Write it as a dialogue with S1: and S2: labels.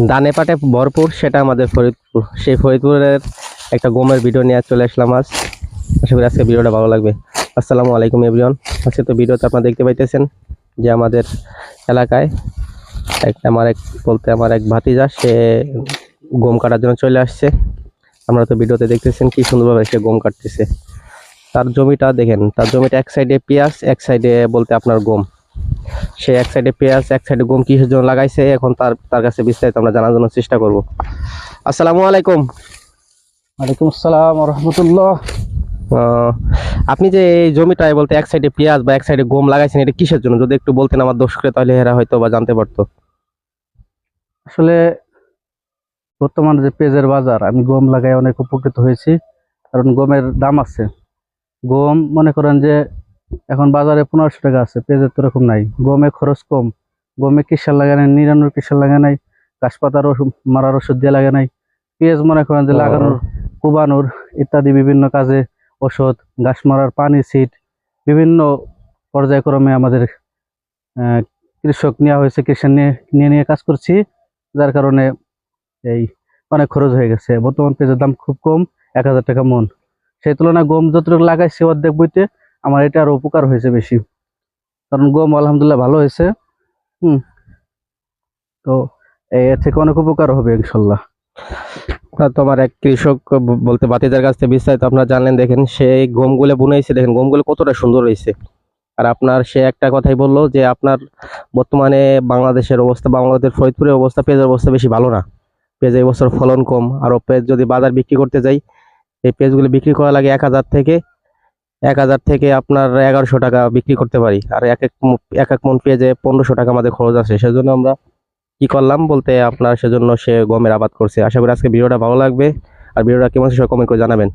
S1: ধানে পাটে ভরপুর, সেটা আমাদের ফরিদপুর। সেই ফরিদপুরের একটা গমের ভিডিও নিয়ে চলে আসলাম আজ। আশা করি আজকে ভিডিওটা ভালো লাগবে। আসসালামু আলাইকুম এভরিওয়ান। আজকে তো ভিডিওতে আপনারা দেখতে পাইতেছেন যে আমাদের এলাকায় আমার এক ভাতিজা, সে গম কাটার জন্য চলে আসছে। আমরা তো ভিডিওতে দেখতেছেন কি সুন্দরভাবে সে গম কাটতেছে। তার জমিটা দেখেন, তার জমিটা এক সাইডে পেঁয়াজ, এক সাইডে বলতে আপনার গম। সে এক সাইডে পেঁয়াজ, এক সাইডে গম কিসের জন্য লাগাইছে, এখন তার কাছে বিস্তারিত আমরা জানার জন্য চেষ্টা করব। আসসালামু আলাইকুম।
S2: ওয়ালাইকুম আসসালাম রহমতুল্লাহ।
S1: আপনি যে এই জমিটায় বলতে এক সাইডে পেঁয়াজ বা এক সাইডে গম লাগাইছেন, এটা কিসের জন্য? যদি একটু বলতেন আমার দর্শকরা, তাহলে এরা হয়তো বা জানতে পারতো।
S2: আসলে বর্তমানে যে পেঁয়াজের বাজার, আমি গম লাগাই অনেক উপকৃত হয়েছি, কারণ গমের দাম আছে। গম মনে করেন যে এখন বাজারে 1500 টাকা আছে, পেঁয়াজের তো এরকম নাই। গমে খরচ কম, গমে কিসার লাগে নাই, নিরানোর কিসার লাগে নাই, ঘাস পাতার মারার ওষুধ দিয়ে লাগে নাই। পেঁয়াজ মনে করেন যে লাগানোর, কোবানোর ইত্যাদি বিভিন্ন কাজে ওষুধ, ঘাস মারার পানি, সিড বিভিন্ন পর্যায়ক্রমে আমাদের কৃষক নেওয়া হয়েছে, কৃষক নিয়ে নিয়ে কাজ করছি, যার কারণে এই অনেক খরচ হয়ে গেছে। বর্তমান পেঁয়াজের দাম খুব কম, 1000 টাকা মন। সেই তুলনায় গম যতটুকু লাগাইছি অর্ধেক বইতে, আমার এটা আরো উপকার হয়েছে বেশি, কারণ গম আলহামদুলিল্লাহ ভালো হয়েছে। তো এর থেকে অনেক উপকার হবে ইনশাল্লাহ।
S1: তোমার এক কৃষক বলতে ভাতিজার কাছ থেকে বিস্তারিত আপনারা জানলেন। দেখেন সেই গমগুলো বুনেছে, দেখেন গমগুলো কতটা সুন্দর হয়েছে। আর আপনার সে একটা কথাই বললো যে আপনার বর্তমানে বাংলাদেশের অবস্থা, বাংলাদেশের ফরিদপুরের অবস্থা, পেঁয়াজের অবস্থা বেশি ভালো না। পেঁয়াজ এই বছর ফলন কম। আর পেঁয়াজ যদি বাজার বিক্রি করতে যাই, এই পেঁয়াজগুলো বিক্রি করা লাগে 1000 থেকে আপনার 1100 টাকা বিক্রি করতে পারি। আর এক এক মন পেঁয়াজে 1500 টাকা আমাদের খরচ আছে। সেজন্য আমরা কি করলাম বলতে আপনার, সেজন্য সে গমের আবাদ করছে। আশা করি আজকে ভিডিওটা ভালো লাগবে। আর ভিডিওটা কেমন হচ্ছে কমেন্ট করে জানাবেন।